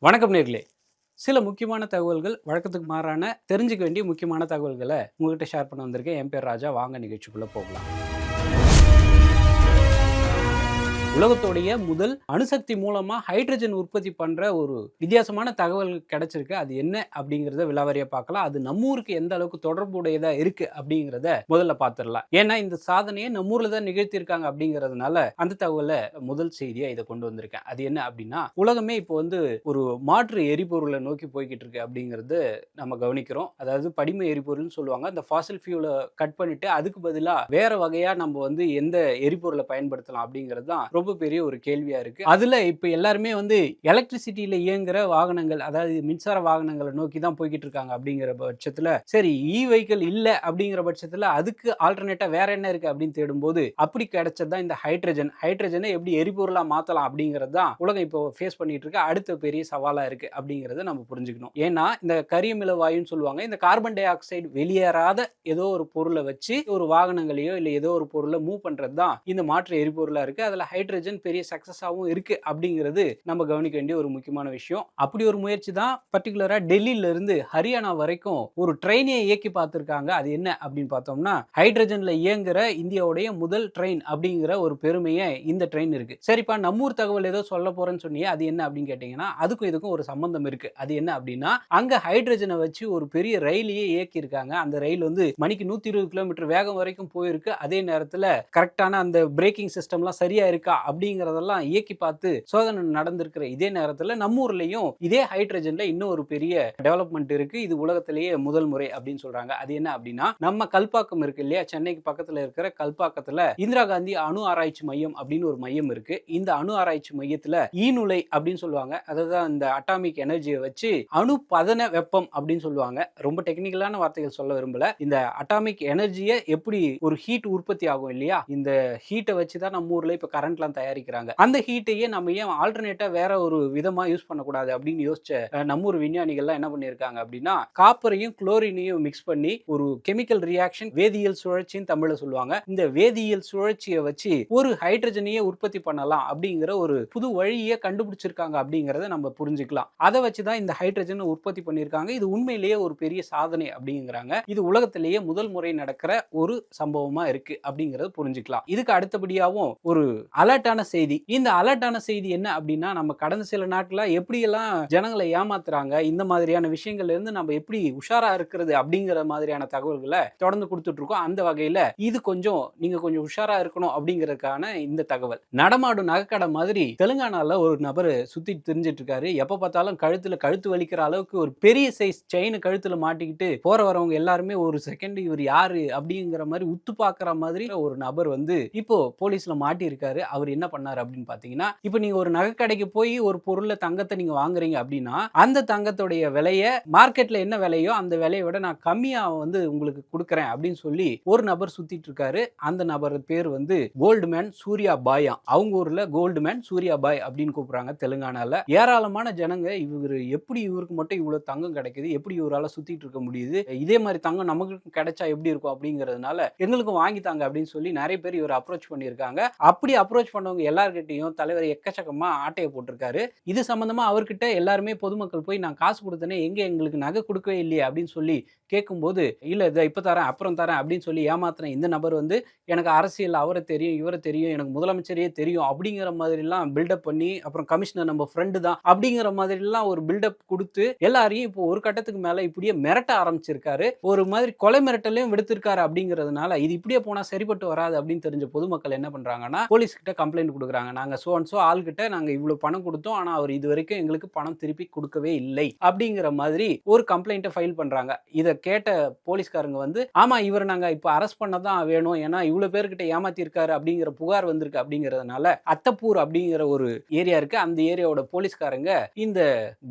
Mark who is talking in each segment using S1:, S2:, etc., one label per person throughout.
S1: வணக்கம் நேர்களே. சில முக்கியமான தகவல்கள் வழக்கத்துக்கு மாறான தெரிஞ்சுக்க வேண்டிய முக்கியமான தகவல்களை உங்ககிட்ட ஷேர் பண்ண வந்திருக்கேன். என் பேர் ராஜா. வாங்க நிகழ்ச்சிக்குள்ள போகலாம். உலகத்தோடைய முதல் அணுசக்தி மூலமா ஹைட்ரஜன் உற்பத்தி பண்ற ஒரு வித்தியாசமான தகவல் கிடைச்சிருக்கு. அது என்ன அப்படிங்கிறத விலாவாரியா பார்க்கலாம். அது நம்ம ஊருக்கு எந்த அளவுக்கு தொடர்புடையதா இருக்கு அப்படிங்கிறத முதல்ல பார்த்துடலாம். ஏன்னா இந்த சாதனையை நம்ம ஊர்ல தான் நிகழ்த்தியிருக்காங்க அப்படிங்கிறதுனால அந்த தகவலை முதல் செய்தியா இதை கொண்டு வந்திருக்கேன். அது என்ன அப்படின்னா, உலகமே இப்போ ஒரு மாற்று எரிபொருளை நோக்கி போய்கிட்டு இருக்கு அப்படிங்கிறது நம்ம கவனிக்கிறோம். அதாவது படிம எரிபொருள்னு சொல்லுவாங்க. அந்த ஃபாசில் ஃபியூலை கட் பண்ணிட்டு அதுக்கு பதிலா வேற வகையா நம்ம எந்த எரிபொருளை பயன்படுத்தலாம் அப்படிங்கிறது தான் ரொம்ப பெரிய ஒரு கேள்வியா இருக்கு. அதுல இப்ப எல்லாருமே எலக்ட்ரிசிட்டியில இயங்குற வாகனங்கள், அதாவது மின்சார வாகனங்களை நோக்கி தான் போய்கிட்டு இருக்காங்க. அப்படிங்கிற பட்சத்துல சரி, வெஹிக்கிள் இல்ல அப்படிங்கிற பட்சத்துல அதுக்கு ஆல்டர்னேட்டா வேற என்ன இருக்கு அப்படின்னு தேடும்போது அப்படி கிடைச்சதுதான் இந்த ஹைட்ரஜனை எப்படி எரிபொருளா மாத்தலாம் அப்படிங்கிறது தான் உலகம் இப்போ ஃபேஸ் பண்ணிட்டு இருக்க அடுத்த பெரிய சவாலா இருக்கு அப்படிங்கறத நம்ம புரிஞ்சுக்கணும். ஏன்னா இந்த கரியமில வாயுன்னு சொல்லுவாங்க. இந்த கார்பன் டை ஆக்சைடு வெளியேறாத ஏதோ ஒரு பொருளை வச்சு ஒரு வாகனங்களையோ இல்ல ஏதோ ஒரு பொருளை மூவ் பண்றது தான் இந்த மாற்று எரிபொருளா இருக்கு. அதுல ஹைட்ரஜன் பெரிய சக்சஸாவும் இருக்கு அப்படிங்கிறது நம்ம கவனிக்க வேண்டிய ஒரு முக்கியமான விஷயம். அப்படி ஒரு முயற்சி தான் பர்டிகுலரா டெல்லியில இருந்து ஹரியானா வரைக்கும் ஒரு ட்ரெயினை இயக்கி பார்த்திருக்காங்க. அது என்ன அப்படின்னு பார்த்தோம்னா, ஹைட்ரஜன்ல இயங்குற இந்தியாவுடைய முதல் ட்ரெயின் அப்படிங்கிற ஒரு பெருமையை இந்த ட்ரெயின் இருக்கு. சரிப்பா, நம்ம ஊர் தகவல் ஏதோ சொல்ல போறேன்னு சொன்னீங்க, அது என்ன அப்படின்னு கேட்டீங்கன்னா, அதுக்கும் இதுக்கும் ஒரு சம்பந்தம் இருக்கு. அது என்ன அப்படின்னா, அங்க ஹைட்ரஜனை வச்சு ஒரு பெரிய ரயிலையே இயக்கி இருக்காங்க. அந்த ரயில் மணிக்கு 120 கிலோமீட்டர் வேகம் வரைக்கும் போயிருக்கு. அதே நேரத்துல கரெக்டான அந்த பிரேக்கிங் சிஸ்டம்லாம் சரியா இருக்கா அப்படிங்கறதெல்லாம் இயக்கி பார்த்து சோதனை நடந்திருக்கிற இதே நேரத்துல நம்ம ஊர்லயும் இதே ஹைட்ரஜன்ல இன்னும் ஒரு பெரிய டெவலப்மெண்ட் இருக்கு. இது உலகத்திலேயே முதல் முறை அப்படின்னு சொல்றாங்க. அது என்ன அப்படின்னா, நம்ம கல்பாக்கம் இருக்கு இல்லையா, சென்னைக்கு பக்கத்துல இருக்கிற கல்பாக்கத்துல இந்திரா காந்தி அணு ஆராய்ச்சி மையம் அப்படின்னு ஒரு மையம் இருக்கு. இந்த அணு ஆராய்ச்சி மையத்துல ஈநுலை அப்படின்னு சொல்லுவாங்க. அதாவது இந்த அட்டாமிக் எனர்ஜியை வச்சு அணு பதன வெப்பம் அப்படின்னு சொல்லுவாங்க. ரொம்ப டெக்னிக்கலான வார்த்தைகள் சொல்ல விரும்பல. இந்த அட்டாமிக் எனர்ஜியை எப்படி ஒரு ஹீட் உற்பத்தி ஆகும் இல்லையா, இந்த ஹீட்டை வச்சு தான் நம்ம ஊர்ல இப்ப கரண்ட்லாம் தயாரிக்கிறாங்க. அந்த ஹீட்டையே நம்ம ஏன் ஆல்டர்னேட்டா வேற ஒரு விதமா யூஸ் பண்ணக்கூடாது அப்படின்னு யோசிச்ச நம்ம ஊர் விஞ்ஞானிகள்லாம் என்ன பண்ணியிருக்காங்க அப்படின்னா, காப்பரையும் குளோரினையும் மிக்ஸ் பண்ணி ஒரு கெமிக்கல் ரியாக்ஷன், வேதியியல் சுழற்சின்னு தமிழ்ல சொல்லுவாங்க. இந்த வேதியியல் சுழற்சியை வச்சு ஒரு ஹைட்ரஜனையே உற்பத்தி பண்ணலாம் அப்படிங்கிற ஒரு புது வழியை கண்டுபிடிச்சிருக்காங்க அப்படிங்கறத நம்ம புரிஞ்சுக்கலாம். அதை வச்சுதான் இந்த ஹைட்ரஜனை உற்பத்தி பண்ணியிருக்காங்க. இது உண்மையிலேயே ஒரு பெரிய சாதனை அப்படிங்கிறாங்க. இது உலகத்திலேயே முதல் முறை நடக்கிற ஒரு சம்பவமா இருக்கு அப்படிங்கறத புரிஞ்சுக்கலாம். இதுக்கு அடுத்தபடியாவும் ஒரு அலர்ட்டான செய்தி. இந்த அலர்ட்டான செய்தி என்ன அப்படின்னா, நம்ம கடந்த சில நாட்களா எப்படியெல்லாம் ஜனங்களை ஏமாத்துறாங்க, இந்த மாதிரியான விஷயங்கள்ல இருந்து நம்ம எப்படி உஷாரா இருக்கிறது அப்படிங்கிற மாதிரியான தகவல்களை தொடர்ந்து கொடுத்துட்டு இருக்கோம். அந்த வகையில இது நீங்க கொஞ்சம் உஷாரா இருக்கணும் அப்படிங்கிறதுக்கான இந்த தகவல். நடமாடும் நகைக்கடை மாதிரி தெலுங்கானால ஒரு நபர் சுத்தி திரிஞ்சிட்டு இருக்காரு. எப்ப பார்த்தாலும் கழுத்து வலிக்கிற அளவுக்கு ஒரு பெரிய சைஸ் செயின் கழுத்துல மாட்டிக்கிட்டு போற வரவங்க எல்லாருமே ஒரு செகண்ட் இவர் யாரு அப்படிங்கிற மாதிரி உத்து பாக்குற மாதிரி ஒரு நபர் இப்போ போலீஸ்ல மாட்டி இருக்காரு. அவர் என்ன பண்ணாரு அப்படின்னு பாத்தீங்கன்னா, இப்போ நீங்க ஒரு நகைக்கடைக்கு போய் ஒரு பொருளை தங்கத்தை நீங்க வாங்குறீங்க அப்படின்னா, அந்த தங்கத்துடைய விலையை மார்க்கெட்ல என்ன விலையோ அந்த விலையை விட நான் கம்மியா உங்களுக்கு கொடுக்குறேன் அப்படின்னு சொல்லி ஒரு நபர் சுத்திட்டு இருக்காரு. அந்த நபர் பேர் கோல்டுமேன் சூர்யா பாயா. அவங்க ஊர்ல கோல்டுமேன் சூர்யா பாய் அப்படின்னு கூப்பிடுறாங்க தெலுங்கானால. ஏராளமான ஜனங்க இவருக்கு மட்டும் இவ்வளவு தங்கம் கிடைக்குது, எப்படி இவரால சுத்திட்டு இருக்க முடியுது, இதே மாதிரி தங்கம் நமக்கு கிடைச்சா எப்படி இருக்கும் அப்படிங்கறதுனால எங்களுக்கும் வாங்கித்தாங்க அப்படின்னு சொல்லி நிறைய பேர் இவர் அப்ரோச் பண்ணியிருக்காங்க. அப்படி அப்ரோச் பண்ணவங்க எல்லார்கிட்டையும் தலைவர் எக்கச்சக்கமா ஆட்டையை போட்டிருக்காரு. இது சம்பந்தமா அவர்கிட்ட எல்லாருமே பொதுமக்கள் போய் நான் காசு கொடுத்தனே, எங்க எங்களுக்கு நகை கொடுக்கவே இல்லையே அப்படின்னு சொல்லி கேட்கும்போது, இல்ல இதை இப்ப தரேன் அப்புறம் தரேன் அப்படின்னு சொல்லி ஏமாத்தின இந்த நபர் எனக்கு அரசியல் அவரை தெரியும் இவரை தெரியும், எனக்கு முதலமைச்சரையே தெரியும் அப்படிங்கிற மாதிரி எல்லாம் பில்டப் பண்ணி, அப்புறம் கமிஷனர் நம்ம ஃப்ரெண்டு தான் அப்படிங்கிற மாதிரி எல்லாம் ஒரு பில்டப் கொடுத்து எல்லாரையும் இப்போ ஒரு கட்டத்துக்கு மேல இப்படியே மிரட்ட ஆரம்பிச்சிருக்காரு. ஒரு மாதிரி கொலை மிரட்டலையும் விடுத்திருக்காரு. அப்படிங்கிறதுனால இது இப்படியே போனா சரிப்பட்டு வராது அப்படின்னு தெரிஞ்ச பொதுமக்கள் என்ன பண்றாங்கன்னா, போலீஸ் கிட்ட கம்ப்ளைண்ட் கொடுக்குறாங்க. நாங்க சோ அண்ட் சோ ஆள் கிட்ட நாங்க இவ்வளவு பணம் கொடுத்தோம், ஆனா அவர் இது வரைக்கும் எங்களுக்கு பணம் திருப்பி கொடுக்கவே இல்லை அப்படிங்கிற மாதிரி ஒரு கம்ப்ளைண்ட்டை ஃபைல் பண்றாங்க. இதை கேட்ட போலீஸ்காரங்க ஆமா இவர் நாங்க இப்ப அரெஸ்ட் பண்ணதான் வேணும், ஏன்னா இவ்வளவு பேர்கிட்ட ஏமாத்தி இருக்காரு அப்படிங்கிற புகார் வந்திருக்கு அப்படிங்கிறதுனால அத்தப்பூர் அப்படிங்கிற ஒரு ஏரியா இருக்கு. அந்த ஏரியாவோட போலீஸ்காரங்க இந்த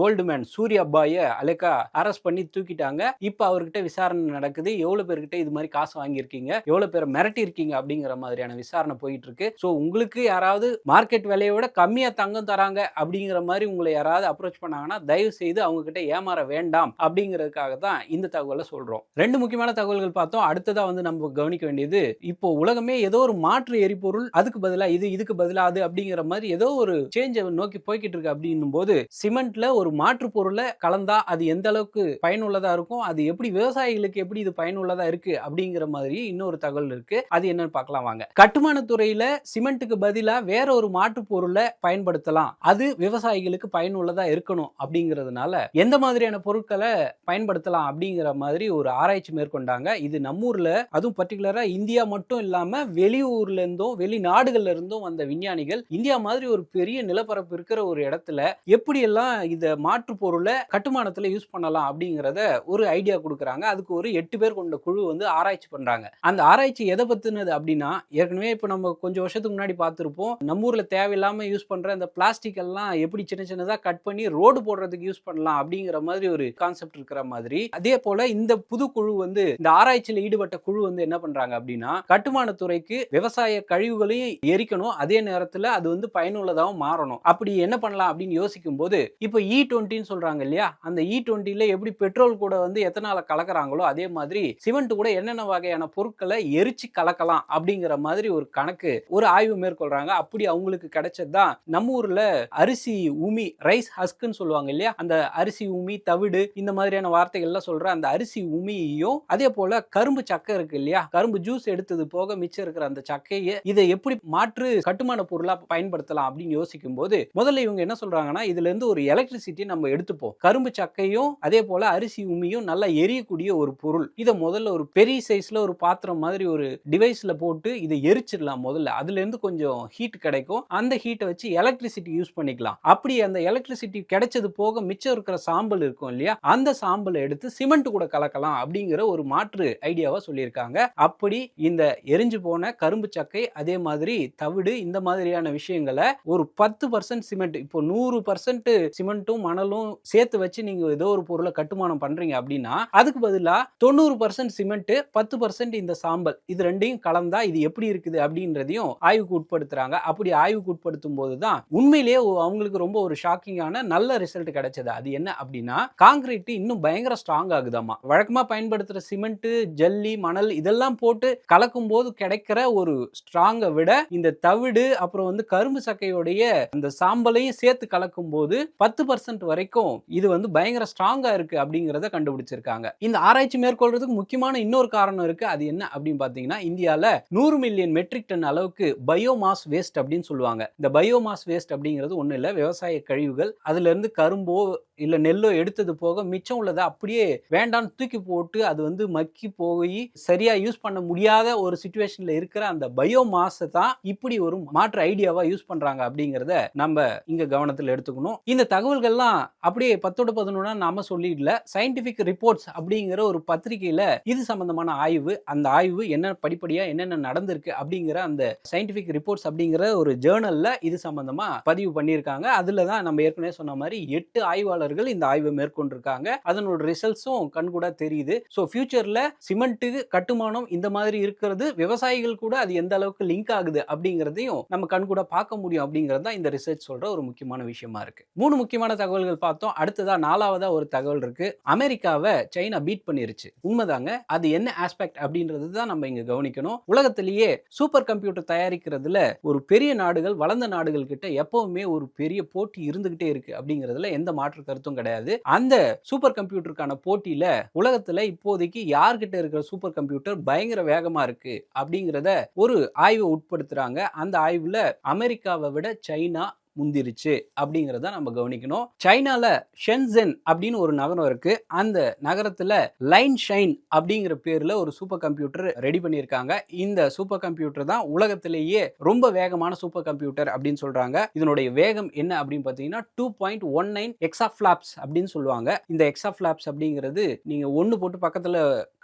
S1: கோல்டுமேன் சூர்யா பாய அலெக்கா அரெஸ்ட் பண்ணி தூக்கிட்டாங்க. இப்ப அவர்கிட்ட விசாரணை நடக்குது. எவ்வளவு பேர்கிட்ட இது மாதிரி காசு வாங்கியிருக்கீங்க, எவ்வளவு பேரை மிரட்டி இருக்கீங்க அப்படிங்கிற மாதிரியான விசாரணை போயிட்டு இருக்கு. சோ உங்களுக்கு உங்களுக்கு யாராவது மார்க்கெட் விலையை விட கம்மியா தங்கம் தராங்க அப்படிங்கிற மாதிரி உங்களை யாராவது அப்ரோச் பண்ணாங்கன்னா தயவு செய்து அவங்க கிட்ட ஏமாற வேண்டாம் அப்படிங்கிறதுக்காக தான் இந்த தகவலை சொல்றோம். ரெண்டு முக்கியமான தகவல்கள் பார்த்தோம். அடுத்ததா நம்ம கவனிக்க வேண்டியது, இப்போ உலகமே ஏதோ ஒரு மாற்று எரிபொருள், அதுக்கு பதிலா இது, இதுக்கு பதிலா அது அப்படிங்கிற மாதிரி ஏதோ ஒரு சேஞ்சை நோக்கி போய்கிட்டு இருக்கு. அப்படின்னும் போது சிமெண்ட்ல ஒரு மாற்று பொருளை கலந்தா அது எந்த அளவுக்கு பயனுள்ளதா இருக்கும், அது எப்படி விவசாயிகளுக்கு எப்படி இது பயனுள்ளதா இருக்கு அப்படிங்கிற மாதிரி இன்னொரு தகவல் இருக்கு. அது என்னன்னு பார்க்கலாம் வாங்க. கட்டுமான துறையில சிமெண்ட்டுக்கு பதிலா வேற ஒரு மாற்று பொருளை பயன்படுத்தலாம், அது விவசாயிகளுக்கு பயனுள்ளதா இருக்கணும் அப்படிங்கிறதுனால எந்த மாதிரியான பொருட்களை பயன்படுத்தலாம் அப்படிங்கிற மாதிரி ஒரு ஆராய்ச்சி மேற்கொண்டாங்க. இது நம்ம ஊர்ல, அதுவும் பர்டிகுலரா இந்தியா மட்டும் இல்லாம வெளியூர்ல இருந்தும் வெளிநாடுகள்ல இருந்தும் வந்த விஞ்ஞானிகள் இந்தியா மாதிரி ஒரு பெரிய நிலப்பரப்பு இருக்கிற ஒரு இடத்துல எப்படி எல்லாம் இத மாற்று பொருளை கட்டுமானத்துல யூஸ் பண்ணலாம் அப்படிங்கறத ஒரு ஐடியா கொடுக்கறாங்க. அதுக்கு ஒரு 8 பேர் கொண்ட குழு ஆராய்ச்சி பண்றாங்க. அந்த ஆராய்ச்சி எதை பத்தினது அப்படின்னா, ஏற்கனவே இப்ப நம்ம கொஞ்சம் வருஷத்துக்கு முன்னாடி பார்த்திருப்போம், நம்ம ஊர்ல தேவையில்லாம யூஸ் பண்ற இந்த பிளாஸ்டிக் எல்லாம் எப்படி சின்ன சின்னதா கட் பண்ணி ரோடு போடுறதுக்கு யூஸ் பண்ணலாம் அப்படிங்கிற மாதிரி ஒரு கான்செப்ட் இருக்கிற மாதிரி, அதே போல இந்த புது குழு இந்த ஆராய்ச்சியில் ஈடுபட்ட குழு என்ன பண்றாங்க அப்படின்னா, கட்டுமான துறைக்கு விவசாய கழிவுகளையும் எரிக்கணும், அதே நேரத்தில் அது பயனுள்ளதாகவும் மாறணும். அப்படி என்ன பண்ணலாம் அப்படின்னு யோசிக்கும் போது, இப்போ E20 சொல்றாங்க இல்லையா, அந்த E20ல எப்படி பெட்ரோல் கூட எத்தனால கலக்குறாங்களோ அதே மாதிரி சிமெண்ட் கூட என்னென்ன வகையான பொருட்களை எரிச்சு கலக்கலாம் அப்படிங்கிற மாதிரி ஒரு கணக்கு, ஒரு ஆய்வு மேற்கொள்றாங்க. அப்படி அவங்களுக்கு கிடைச்சதுதான் நம்ம ஊர்ல அரிசி உமி, ரைஸ் ஹஸ்க்னு சொல்லுவாங்க இல்லையா, அந்த அரிசி உமி, தவிடு, இந்த மாதிரியான வார்த்தைகள்லாம் சொல்ற அந்த அரிசி உமியையும், அதே போல கரும்பு சக்கை இருக்கு இல்லையா, கரும்பு ஜூஸ் எடுத்தது போக மிச்சம் இருக்கிற அந்த சக்கையை இதை எப்படி மாற்று கட்டுமான பொருளா பயன்படுத்தலாம் அப்படின்னு யோசிக்கும் போது, முதல்ல இவங்க என்ன சொல்றாங்கன்னா, இதுல இருந்து ஒரு எலக்ட்ரிசிட்டி நம்ம எடுத்துப்போம், கரும்பு சக்கையும் அதே போல அரிசி உமியும் நல்லா எரியக்கூடிய ஒரு பொருள், இதை முதல்ல ஒரு பெரிய சைஸ்ல ஒரு பாத்திரம் மாதிரி ஒரு டிவைஸ்ல போட்டு இதை எரிச்சிடலாம். முதல்ல அதுல இருந்து கொஞ்சம் ஹீட் கிடைக்கும், அந்த ஹீட்டை வச்சு எலக்ட்ரிசிட்டி யூஸ் பண்ணிக்கலாம். அப்படி அந்த எலக்ட்ரிசிட்டி கிடைச்சது போக மிச்சம் இருக்கிற சாம்பல் இருக்கும் இல்லையா, அந்த சாம்பலை எடுத்து சிமெண்ட் கூட கலக்கலாம் அப்படிங்கிற ஒரு மாற்று ஐடியாவா சொல்லியிருக்காங்க. அப்படி இந்த எரிஞ்சு போன கரும்பு சக்கை, அதே மாதிரி தவிடு, இந்த மாதிரியான விஷயங்களை ஒரு 10% சிமெண்ட், இப்போ 100% சிமெண்ட்டும் மணலும் சேர்த்து வச்சு நீங்க ஏதோ ஒரு பொருளை கட்டுமானம் பண்றீங்க அப்படின்னா, அதுக்கு பதிலா 90% சிமெண்ட், 10% இந்த சாம்பல், இது ரெண்டையும் கலந்தா இது எப்படி இருக்குது அப்படின்றதையும் ஆய்வுக்கு உட்படுத்துறாங்க. அப்படி ஆய்வுக்கு உட்படுத்தும் போதுதான் உண்மையிலேயே அவங்களுக்கு ரொம்ப ஒரு ஷாக்கிங்கான நல்ல ரிசல்ட் கிடைச்சது. அது என்ன அப்படின்னா, காங்கிரீட் இன்னும் பயங்கர ஸ்ட்ராங் ஆகுதாமா. வழக்கமா பயன்படுத்துற சிமெண்ட், ஜல்லி, மணல் இதெல்லாம் போட்டு கலக்கும் போது கிடைக்கிற ஒரு ஸ்ட்ராங்கை விட இந்த தவிடு அப்புறம் கரும்பு சக்கையோடைய அந்த சாம்பலையும் சேர்த்து கலக்கும் போது 10% வரைக்கும் இது பயங்கர ஸ்ட்ராங்கா இருக்கு அப்படிங்கறத கண்டுபிடிச்சிருக்காங்க. இந்த ஆராய்ச்சி மேற்கொள்றதுக்கு முக்கியமான இன்னொரு காரணம் இருக்கு. அது என்ன அப்படின்னு பாத்தீங்கன்னா, இந்தியால 100 மில்லியன் மெட்ரிக் டன் அளவுக்கு பயோமாஸ் வேஸ்ட் அப்படின்னு சொல்லுவாங்க. இந்த பயோமாஸ் வேஸ்ட் அப்படிங்கிறது ஒண்ணு இல்ல, விவசாய கழிவுகள், அதுல இருந்து கரும்போ இல்ல நெல்லோ எடுத்தது போக மிச்சம் உள்ளதை அப்படியே வேண்டான்னு தூக்கி போட்டு அது மக்கி போய் சரியா யூஸ் பண்ண முடியாத ஒரு சிச்சுவேஷன்ல இருக்கிற அந்த பயோமாஸை தான் இப்படி ஒரு மாற்று ஐடியாவா யூஸ் பண்றாங்க அப்படிங்கறத நம்ம இங்க கவனத்தில் எடுத்துக்கணும். இந்த தகவல்கள்லாம் அப்படியே 10-11 நாம சொல்லிடல. சயின்டிபிக் ரிப்போர்ட்ஸ் அப்படிங்கிற ஒரு பத்திரிகையில இது சம்பந்தமான ஆய்வு, அந்த ஆய்வு என்ன படிப்படியா என்னென்ன நடந்திருக்கு அப்படிங்கிற அந்த சயின்டிபிக் ரிப்போர்ட்ஸ் அப்படிங்கிற ஒரு ஜேர்னல்ல இது சம்பந்தமா பதிவு பண்ணியிருக்காங்க. அதுல தான் நம்ம ஏற்கனவே சொன்ன மாதிரி 8 ஆய்வாளர்கள் இந்த ஆய்வை மேற்கொண்டிருக்காங்க. அதனோட ரிசல்ட்ஸும் கண்கூட தெரியுது. சோ ஃபியூச்சர்ல சிமெண்ட் கட்டுமானம் இந்த மாதிரி இருக்கிறது விவசாயிகள் கூட அது எந்த அளவுக்கு லிங்க் ஆகுது அப்படிங்கறதையும் நம்ம கண்கூட பார்க்க முடியும் அப்படிங்கிறது தான் இந்த ரிசர்ச் சொல்ற ஒரு முக்கியமான விஷயமா இருக்கு. 3 முக்கியமான தகவல்கள் பார்த்தோம். அடுத்ததா 4வதா ஒரு தகவல் இருக்கு. அமெரிக்காவை சைனா பீட் பண்ணிருச்சு. உண்மைதாங்க. அது என்ன ஆஸ்பெக்ட் அப்படின்றது தான் நம்ம இங்க கவனிக்கணும். உலகத்திலேயே சூப்பர் கம்ப்யூட்டர் தயாரிக்கிறதுல ஒரு பெரிய நாடுகள், வளர்ந்த நாடுகள் கிட்ட எப்பவுமே ஒரு பெரிய போட்டி இருந்துகிட்டே இருக்கு அப்படிங்கிறதுல எந்த மாற்று கருத்தும் கிடையாது. அந்த சூப்பர் கம்ப்யூட்டருக்கான போட்டியில உலகத்துல இப்போதைக்கு யார்கிட்ட இருக்கிற சூப்பர் கம்ப்யூட்டர் பயங்கர வேகமா இருக்கு அப்படிங்கிறத ஒரு ஆய்வு உட்படுத்துறாங்க. அந்த ஆய்வுல அமெரிக்காவை விட சைனா முந்திருச்சு அப்படிங்கறத நம்ம கவனிக்கணும். சைனால ஷென்சென் அப்படின்னு ஒரு நகரம் இருக்கு. அந்த நகரத்துல லைன் ஷைன் அப்படிங்கிற பேர்ல ஒரு சூப்பர் கம்ப்யூட்டர் ரெடி பண்ணியிருக்காங்க. இந்த சூப்பர் கம்ப்யூட்டர் தான் உலகத்திலேயே ரொம்ப வேகமான சூப்பர் கம்ப்யூட்டர் அப்படின்னு சொல்றாங்க. இதனுடைய வேகம் என்ன அப்படின்னு பாத்தீங்கன்னா 2.19 எக்ஸாஃபிளாப்ஸ் அப்படின்னு சொல்லுவாங்க. இந்த எக்ஸாஃபிளாப்ஸ் அப்படிங்கிறது நீங்க ஒன்னு போட்டு பக்கத்துல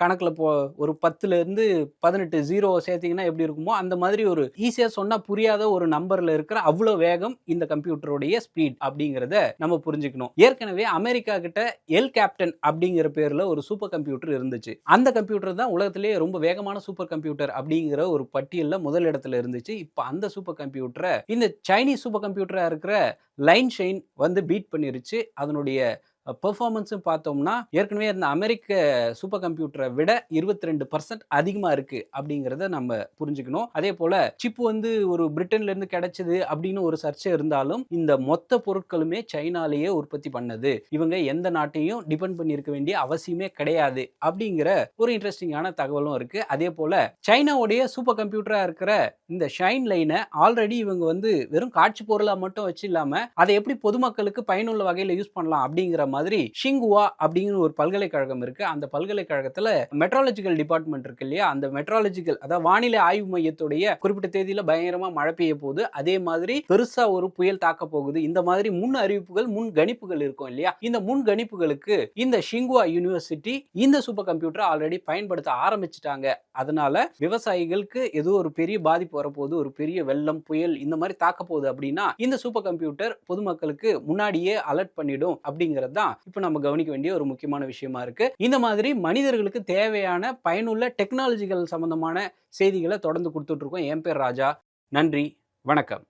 S1: கணக்குல ஒரு 10ல இருந்து 18 ஜீரோ சேர்த்தீங்கன்னா எப்படி இருக்குமோ அந்த மாதிரி ஒரு ஈஸியா சொன்னா புரியாத ஒரு நம்பர்ல இருக்கிற அவ்வளவு வேகம் இந்த கம்ப்யூட்டருடைய ஸ்பீட் அப்படிங்கிறத நம்ம புரிஞ்சுக்கணும். ஏற்கனவே அமெரிக்கா கிட்ட எல் கேப்டன் அப்படிங்கிற பேர்ல ஒரு சூப்பர் கம்ப்யூட்டர் இருந்துச்சு. அந்த கம்ப்யூட்டர் தான் உலகத்திலேயே ரொம்ப வேகமான சூப்பர் கம்ப்யூட்டர் அப்படிங்கிற ஒரு பட்டியல்ல முதல் இடத்துல இருந்துச்சு. இப்ப அந்த சூப்பர் கம்ப்யூட்டரை இந்த சைனீஸ் சூப்பர் கம்ப்யூட்டரா இருக்கிற லைன் ஷைன் வந்து பீட் பண்ணிருச்சு. அதனுடைய பெர்ஃபார்மன்ஸும் பார்த்தோம்னா, ஏற்கனவே இருந்த அமெரிக்க சூப்பர் கம்ப்யூட்டரை விட 22% அதிகமா இருக்கு அப்படிங்கிறத நம்ம புரிஞ்சுக்கணும். அதேபோல சிப் வந்து ஒரு பிரிட்டன்ல இருந்து கிடைச்சது அப்படின்னு ஒரு சர்ச்சை இருந்தாலும், இந்த மொத்த பொருட்களுமே சைனாலேயே உற்பத்தி பண்ணது. இவங்க எந்த நாட்டையும் டிபெண்ட் பண்ணி இருக்க வேண்டிய அவசியமே கிடையாது அப்படிங்கிற ஒரு இன்ட்ரெஸ்டிங்கான தகவலும் இருக்கு. அதேபோல சைனாவுடைய சூப்பர் கம்ப்யூட்டரா இருக்கிற இந்த ஷைன் லைனை ஆல்ரெடி இவங்க வந்து வெறும் காட்சி பொருளா மட்டும் வச்சு இல்லாம, அதை எப்படி பொதுமக்களுக்கு பயனுள்ள வகையில யூஸ் பண்ணலாம் அப்படிங்கிற மாதிரி ஷிங்குவா அப்படிங்கிற ஒரு பல்கலைக்கழகம் இருக்கு. அந்த பல்கலைக்கழகத்துல மெட்ராலஜிக்கல் டிபார்ட்மெண்ட் இருக்கு இல்லையா, அந்த மெட்ராலஜிக்கல் அதாவது வானிலை ஆய்வு மையத்துடைய குறிப்பிட்ட தேதியில பயங்கரமா மழை பெய்ய போகுது, அதே மாதிரி பெருசா ஒரு புயல் தாக்க போகுது, இந்த மாதிரி முன் அறிவிப்புகள் முன் கணிப்புகள் இருக்கும் இல்லையா, இந்த முன் கணிப்புகளுக்கு இந்த ஷிங்குவா யூனிவர்சிட்டி இந்த சூப்பர் கம்ப்யூட்டர் ஆல்ரெடி பயன்படுத்த ஆரம்பிச்சிட்டாங்க. அதனால விவசாயிகளுக்கு ஏதோ ஒரு பெரிய பாதிப்பு வரப்போகுது, ஒரு பெரிய வெள்ளம் புயல் இந்த மாதிரி தாக்க போகுது அப்படின்னா இந்த சூப்பர் கம்ப்யூட்டர் பொதுமக்களுக்கு முன்னாடியே அலர்ட் பண்ணிடும் அப்படிங்கிறது தான் இப்ப நம்ம கவனிக்க வேண்டிய ஒரு முக்கியமான விஷயமா இருக்கு. இந்த மாதிரி மனிதர்களுக்கு தேவையான பயனுள்ள டெக்னாலஜிகள் சம்பந்தமான செய்திகளை தொடர்ந்து கொடுத்துட்டு இருக்கோம். என் பேர் ராஜா. நன்றி, வணக்கம்.